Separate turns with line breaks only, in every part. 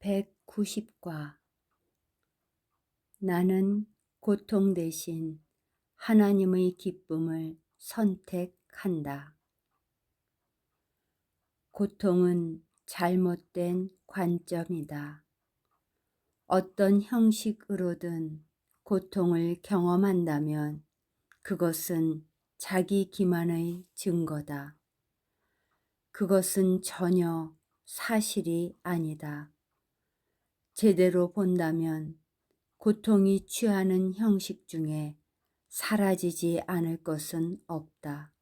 190과 나는 고통 대신 하나님의 기쁨을 선택한다. 고통은 잘못된 관점이다. 어떤 형식으로든 고통을 경험한다면 그것은 자기 기만의 증거다. 그것은 전혀 사실이 아니다. 제대로 본다면 고통이 취하는 형식 중에 사라지지 않을 것은 없다.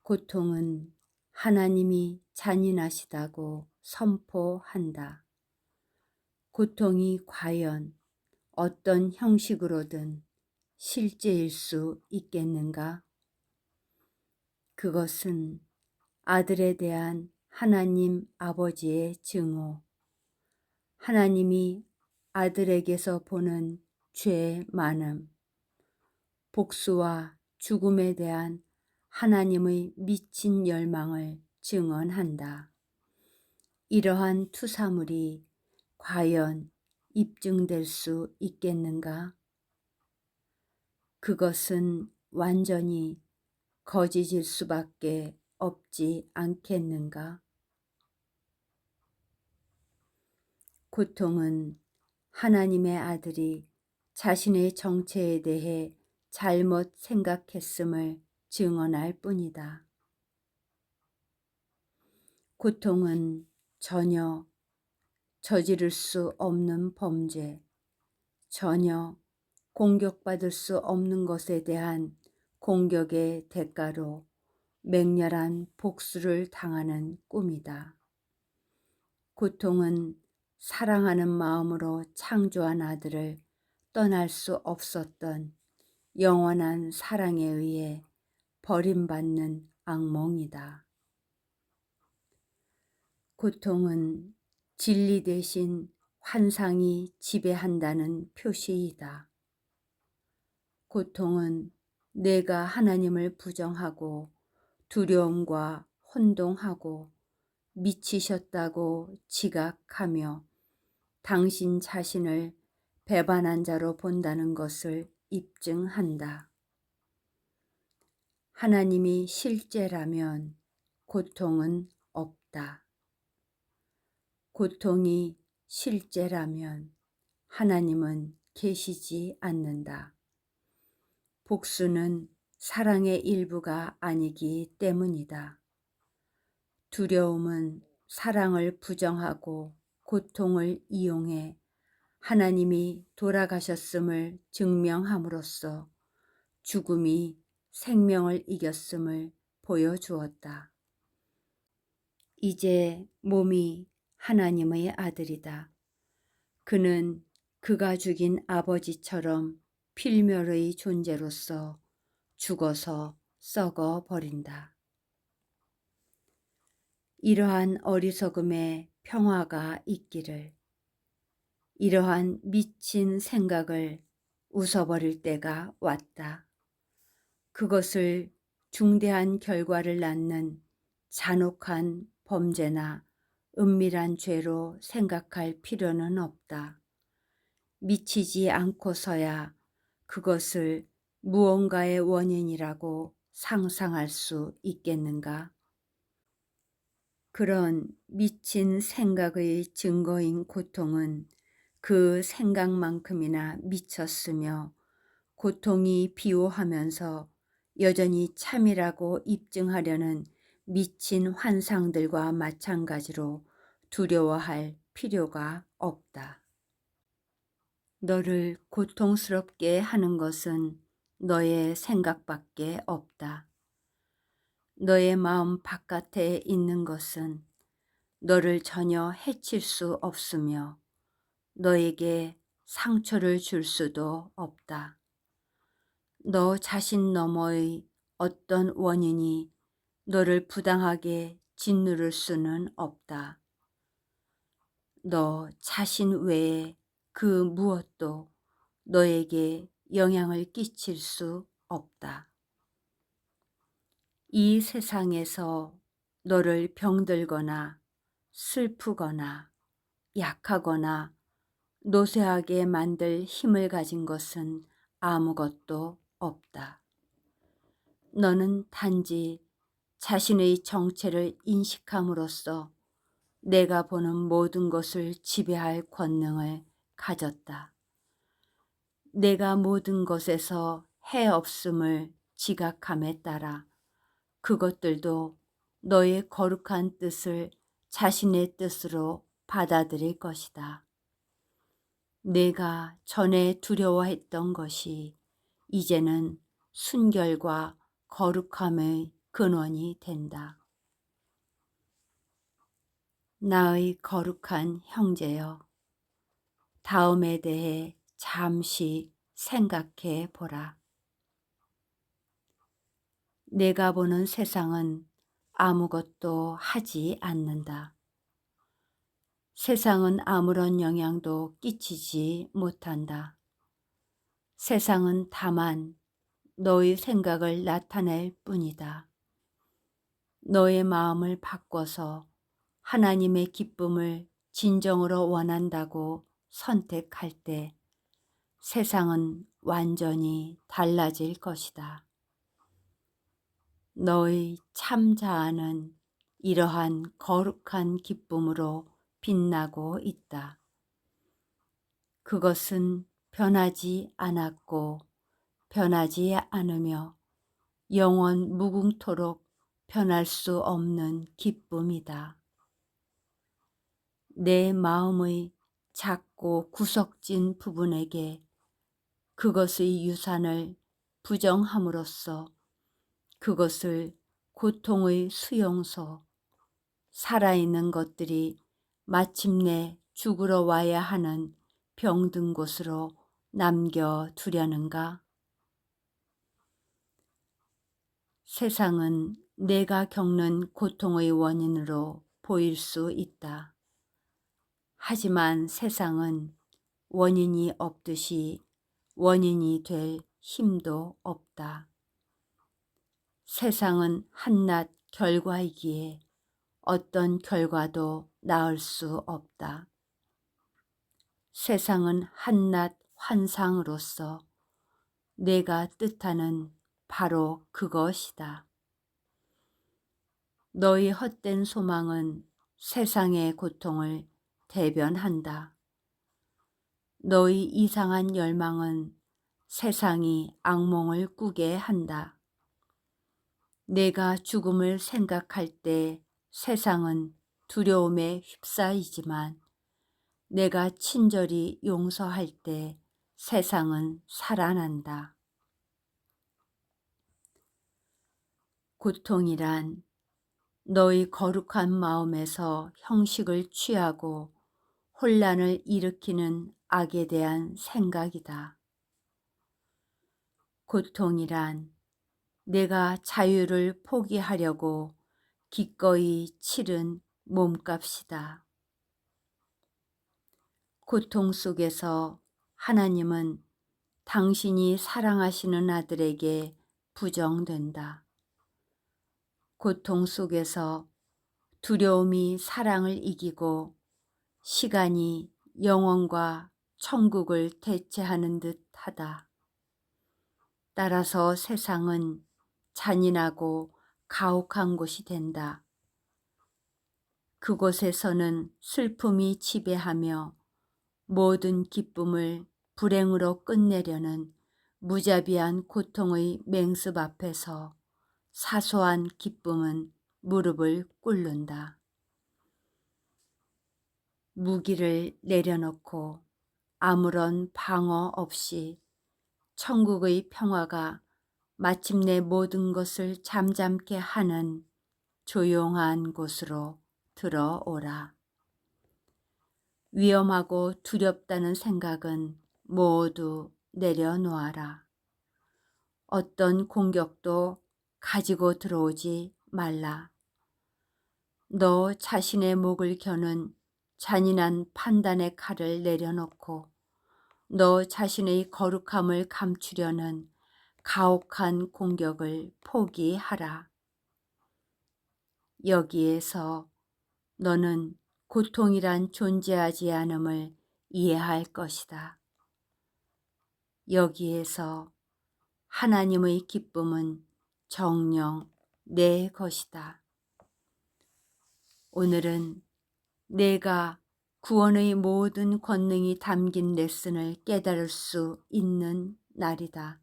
고통은 하나님이 잔인하시다고 선포한다. 고통이 과연 어떤 형식으로든 실제일 수 있겠는가? 그것은 아들에 대한 하나님 아버지의 증오, 하나님이 아들에게서 보는 죄의 많음, 복수와 죽음에 대한 하나님의 미친 열망을 증언한다. 이러한 투사물이 과연 입증될 수 있겠는가? 그것은 완전히 거짓일 수밖에 없지 않겠는가? 고통은 하나님의 아들이 자신의 정체에 대해 잘못 생각했음을 증언할 뿐이다. 고통은 전혀 저지를 수 없는 범죄, 전혀 공격받을 수 없는 것에 대한 공격의 대가로 맹렬한 복수를 당하는 꿈이다. 고통은 사랑하는 마음으로 창조한 아들을 떠날 수 없었던 영원한 사랑에 의해 버림받는 악몽이다. 고통은 진리 대신 환상이 지배한다는 표시이다. 고통은 내가 하나님을 부정하고 두려움과 혼동하고 미치셨다고 지각하며 당신 자신을 배반한 자로 본다는 것을 입증한다. 하나님이 실제라면 고통은 없다. 고통이 실제라면 하나님은 계시지 않는다. 복수는 사랑의 일부가 아니기 때문이다. 두려움은 사랑을 부정하고 고통을 이용해 하나님이 돌아가셨음을 증명함으로써 죽음이 생명을 이겼음을 보여주었다. 이제 몸이 하나님의 아들이다. 그는 그가 죽인 아버지처럼 필멸의 존재로서 죽어서 썩어 버린다. 이러한 어리석음에 평화가 있기를, 이러한 미친 생각을 웃어버릴 때가 왔다. 그것을 중대한 결과를 낳는 잔혹한 범죄나 은밀한 죄로 생각할 필요는 없다. 미치지 않고서야 그것을 무언가의 원인이라고 상상할 수 있겠는가? 그런 미친 생각의 증거인 고통은 그 생각만큼이나 미쳤으며 고통이 비호하면서 여전히 참이라고 입증하려는 미친 환상들과 마찬가지로 두려워할 필요가 없다. 너를 고통스럽게 하는 것은 너의 생각밖에 없다. 너의 마음 바깥에 있는 것은 너를 전혀 해칠 수 없으며 너에게 상처를 줄 수도 없다. 너 자신 너머의 어떤 원인이 너를 부당하게 짓누를 수는 없다. 너 자신 외에 그 무엇도 너에게 영향을 끼칠 수 없다. 이 세상에서 너를 병들거나 슬프거나 약하거나 노쇠하게 만들 힘을 가진 것은 아무것도 없다. 너는 단지 자신의 정체를 인식함으로써 내가 보는 모든 것을 지배할 권능을 가졌다. 내가 모든 것에서 해 없음을 지각함에 따라 그것들도 너의 거룩한 뜻을 자신의 뜻으로 받아들일 것이다. 내가 전에 두려워했던 것이 이제는 순결과 거룩함의 근원이 된다. 나의 거룩한 형제여, 다음에 대해 잠시 생각해 보라. 내가 보는 세상은 아무것도 하지 않는다. 세상은 아무런 영향도 끼치지 못한다. 세상은 다만 너의 생각을 나타낼 뿐이다. 너의 마음을 바꿔서 하나님의 기쁨을 진정으로 원한다고 선택할 때 세상은 완전히 달라질 것이다. 너의 참 자아는 이러한 거룩한 기쁨으로 빛나고 있다. 그것은 변하지 않았고 변하지 않으며 영원 무궁토록 변할 수 없는 기쁨이다. 내 마음의 작고 구석진 부분에게 그것의 유산을 부정함으로써 그것을 고통의 수용소, 살아있는 것들이 마침내 죽으러 와야 하는 병든 곳으로 남겨두려는가? 세상은 내가 겪는 고통의 원인으로 보일 수 있다. 하지만 세상은 원인이 없듯이 원인이 될 힘도 없다. 세상은 한낱 결과이기에 어떤 결과도 낳을 수 없다. 세상은 한낱 환상으로서 내가 뜻하는 바로 그것이다. 너희 헛된 소망은 세상의 고통을 대변한다. 너희 이상한 열망은 세상이 악몽을 꾸게 한다. 내가 죽음을 생각할 때 세상은 두려움에 휩싸이지만 내가 친절히 용서할 때 세상은 살아난다. 고통이란 너희 거룩한 마음에서 형식을 취하고 혼란을 일으키는 악에 대한 생각이다. 고통이란 내가 자유를 포기하려고 기꺼이 치른 몸값이다. 고통 속에서 하나님은 당신이 사랑하시는 아들에게 부정된다. 고통 속에서 두려움이 사랑을 이기고 시간이 영원과 천국을 대체하는 듯 하다. 따라서 세상은 잔인하고 가혹한 곳이 된다. 그곳에서는 슬픔이 지배하며 모든 기쁨을 불행으로 끝내려는 무자비한 고통의 맹습 앞에서 사소한 기쁨은 무릎을 꿇는다. 무기를 내려놓고 아무런 방어 없이 천국의 평화가 마침내 모든 것을 잠잠케 하는 조용한 곳으로 들어오라. 위험하고 두렵다는 생각은 모두 내려놓아라. 어떤 공격도 가지고 들어오지 말라. 너 자신의 목을 겨눈 잔인한 판단의 칼을 내려놓고 너 자신의 거룩함을 감추려는 가혹한 공격을 포기하라. 여기에서 너는 고통이란 존재하지 않음을 이해할 것이다. 여기에서 하나님의 기쁨은 정녕 내 것이다. 오늘은 내가 구원의 모든 권능이 담긴 레슨을 깨달을 수 있는 날이다.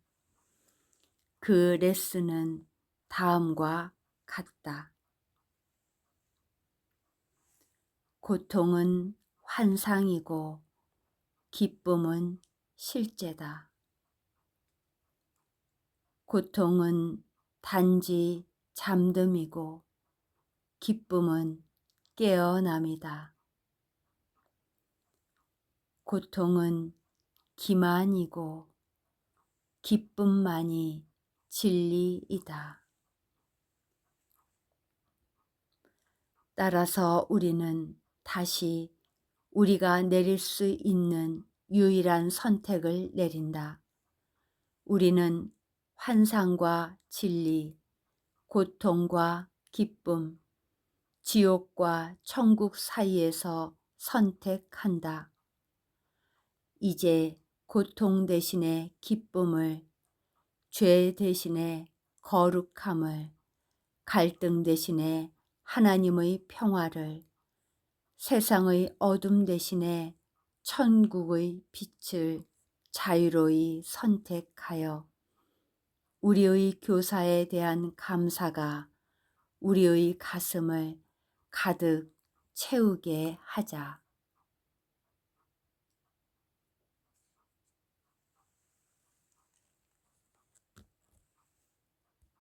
그 레슨은 다음과 같다. 고통은 환상이고 기쁨은 실제다. 고통은 단지 잠듦이고 기쁨은 깨어남이다. 고통은 기만이고 기쁨만이 진리이다. 따라서 우리는 다시 우리가 내릴 수 있는 유일한 선택을 내린다. 우리는 환상과 진리, 고통과 기쁨, 지옥과 천국 사이에서 선택한다. 이제 고통 대신에 기쁨을, 죄 대신에 거룩함을, 갈등 대신에 하나님의 평화를, 세상의 어둠 대신에 천국의 빛을 자유로이 선택하여 우리의 교사에 대한 감사가 우리의 가슴을 가득 채우게 하자.